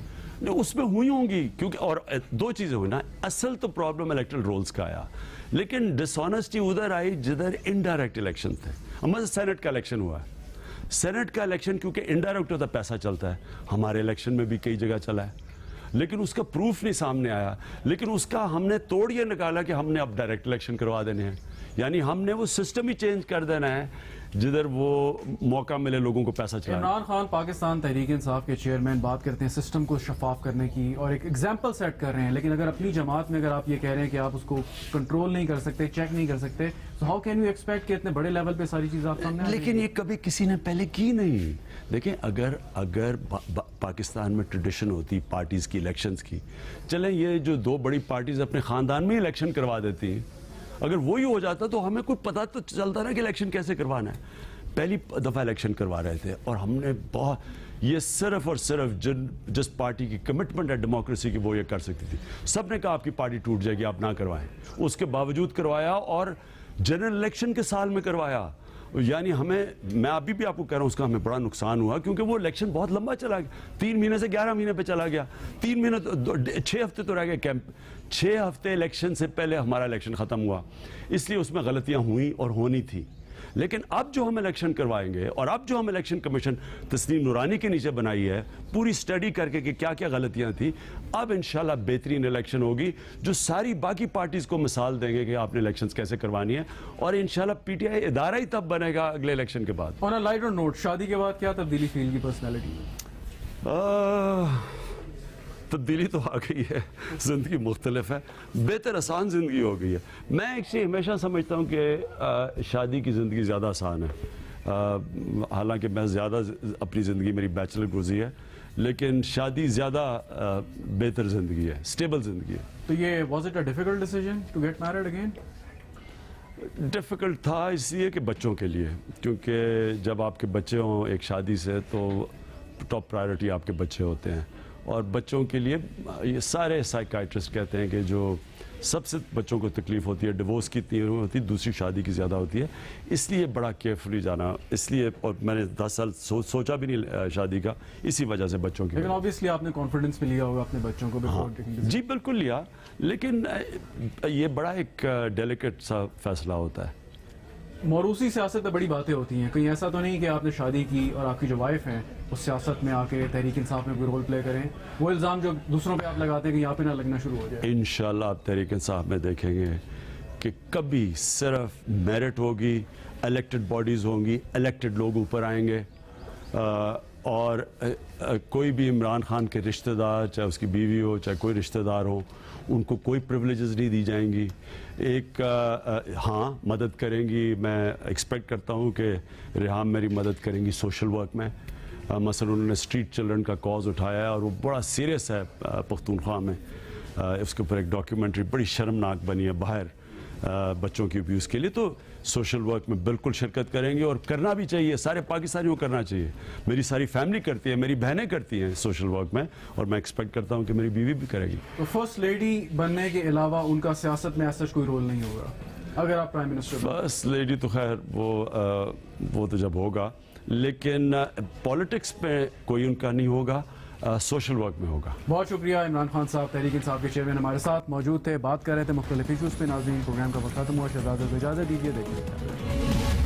اس میں ہوئی ہوں گی, کیونکہ اور 2 چیزیں ہوئی نا. اصل تو پرابلم الیکٹرل رولز کا آیا, لیکن ڈس آنیسٹی ادھر آئی جدھر انڈائریکٹ الیکشن تھے. ہمارے سینٹ کا الیکشن ہوا ہے, سینٹ کا الیکشن کیونکہ انڈائریکٹ ہوتا پیسہ چلتا ہے, ہمارے الیکشن میں بھی کئی جگہ چلا ہے, لیکن اس کا پروف نہیں سامنے آیا. لیکن اس کا ہم نے توڑ یہ نکالا کہ ہم نے اب ڈائریکٹ الیکشن کروا دینے ہیں, یعنی ہم نے وہ سسٹم ہی چینج کر دینا ہے جدھر وہ موقع ملے لوگوں کو پیسہ چلانے. عمران خان پاکستان تحریک انصاف کے چیئرمین بات کرتے ہیں سسٹم کو شفاف کرنے کی اور ایک ایگزامپل سیٹ کر رہے ہیں, لیکن اگر اپنی جماعت میں اگر آپ یہ کہہ رہے ہیں کہ آپ اس کو کنٹرول نہیں کر سکتے, چیک نہیں کر سکتے, تو ہاؤ کین یو ایکسپیکٹ کہ اتنے بڑے لیول پہ ساری چیزیں آپ سامنے؟ لیکن یہ کبھی کسی نے پہلے کی نہیں. دیکھیں, اگر پاکستان میں ٹریڈیشن ہوتی پارٹیز کی الیکشنز کی, چلیں یہ جو 2 بڑی پارٹیز اپنے خاندان میں الیکشن کروا دیتی ہیں, اگر وہی ہو جاتا تو ہمیں کوئی پتہ تو چلتا نا کہ الیکشن کیسے کروانا ہے. پہلی دفعہ الیکشن کروا رہے تھے, اور ہم نے یہ صرف اور صرف جس پارٹی کی کمٹمنٹ ہے ڈیموکریسی کی وہ یہ کر سکتی تھی. سب نے کہا آپ کی پارٹی ٹوٹ جائے گی, آپ نہ کروائیں, اس کے باوجود کروایا, اور جنرل الیکشن کے سال میں کروایا. یعنی میں ابھی بھی آپ کو کہہ رہا ہوں اس کا ہمیں بڑا نقصان ہوا, کیونکہ وہ الیکشن بہت لمبا چلا گیا, 3 مہینے سے 11 مہینے پہ چلا گیا. 3 مہینے 6 ہفتے تو رہ گئے کیمپ, 6 ہفتے الیکشن سے پہلے ہمارا الیکشن ختم ہوا. اس لیے اس میں غلطیاں ہوئیں اور ہونی تھی. لیکن اب جو ہم الیکشن کروائیں گے, اور اب جو ہم الیکشن کمیشن تسنیم نورانی کے نیچے بنائی ہے, پوری سٹڈی کر کے کہ کیا کیا غلطیاں تھیں, اب انشاءاللہ بہترین الیکشن ہوگی جو ساری باقی پارٹیز کو مثال دیں گے کہ آپ نے الیکشنز کیسے کروانی ہے. اور انشاءاللہ پی ٹی آئی ادارہ ہی تب بنے گا اگلے الیکشن کے بعد. آن اے لائٹر نوٹ, شادی کے بعد کیا تبدیلی فیل کی پرسنالٹی میں؟ تبدیلی تو آ گئی ہے, زندگی مختلف ہے, بہتر آسان زندگی ہو گئی ہے. میں ایکچولی ہمیشہ سمجھتا ہوں کہ شادی کی زندگی زیادہ آسان ہے, حالانکہ میں زیادہ اپنی زندگی میری بیچلر گزری ہے, لیکن شادی زیادہ بہتر زندگی ہے, اسٹیبل زندگی ہے. تو یہ was it a difficult decision to get married again? Difficult تھا اس لیے کہ بچوں کے لیے، کیونکہ جب آپ کے بچے ہوں ایک شادی سے تو ٹاپ پرائرٹی آپ کے بچے ہوتے ہیں، اور بچوں کے لیے یہ سارے سائیکائٹرسٹ کہتے ہیں کہ جو سب سے بچوں کو تکلیف ہوتی ہے ڈیورس کی اتنی ہوتی ہے، دوسری شادی کی زیادہ ہوتی ہے، اس لیے بڑا کیئرفلی جانا، اس لیے، اور میں نے 10 سال سوچا بھی نہیں شادی کا، اسی وجہ سے بچوں کی. لیکن آبویسلی آپ نے کانفیڈنس بھی لیا ہوگا اپنے بچوں کو. جی بالکل لیا، لیکن یہ بڑا ایک ڈیلیکیٹ سا فیصلہ ہوتا ہے. موروثی سیاست میں بڑی باتیں ہوتی ہیں، کہیں ایسا تو نہیں کہ آپ نے شادی کی اور آپ کی جو وائف ہیں اس سیاست میں آ کے تحریک انصاف میں کوئی رول پلے کریں؟ وہ الزام جو دوسروں پہ آپ لگاتے ہیں کہ یہاں پہ نہ لگنا شروع ہو جائے. انشاءاللہ آپ تحریک انصاف میں دیکھیں گے کہ کبھی صرف میرٹ ہوگی، الیکٹڈ باڈیز ہوں گی، الیکٹڈ لوگ اوپر آئیں گے، اور کوئی بھی عمران خان کے رشتہ دار، چاہے اس کی بیوی ہو، چاہے کوئی رشتہ دار ہو، ان کو کوئی پریولیجز نہیں دی جائیں گی. ایک ہاں مدد کریں گی، میں ایکسپیکٹ کرتا ہوں کہ ریحام میری مدد کریں گی سوشل ورک میں. مثلا انہوں نے اسٹریٹ چلڈرن کا کاز اٹھایا ہے اور وہ بڑا سیریس ہے پختونخوا میں. اس کے اوپر ایک ڈاکیومنٹری بڑی شرمناک بنی ہے باہر بچوں کی ابیوز کے لیے. تو سوشل ورک میں بالکل شرکت کریں گے، اور کرنا بھی چاہیے، سارے پاکستانیوں کو کرنا چاہیے. میری ساری فیملی کرتی ہے، میری بہنیں کرتی ہیں سوشل ورک میں، اور میں ایکسپیکٹ کرتا ہوں کہ میری بیوی بھی کرے گی. تو فرسٹ لیڈی بننے کے علاوہ ان کا سیاست میں ایسا کوئی رول نہیں ہوگا اگر آپ پرائم منسٹر؟ فرسٹ لیڈی تو خیر وہ تو جب ہوگا، لیکن پالیٹکس میں کوئی ان کا نہیں ہوگا، سوشل ورک میں ہوگا. بہت شکریہ عمران خان صاحب، تحریک انصاف کے چیئرمین ہمارے ساتھ موجود تھے، بات کر رہے تھے مختلف ایشوز پہ. ناظرین پروگرام کا وقت ختم ہوا، شہزاد کو اجازت دیجیے، دیکھیے.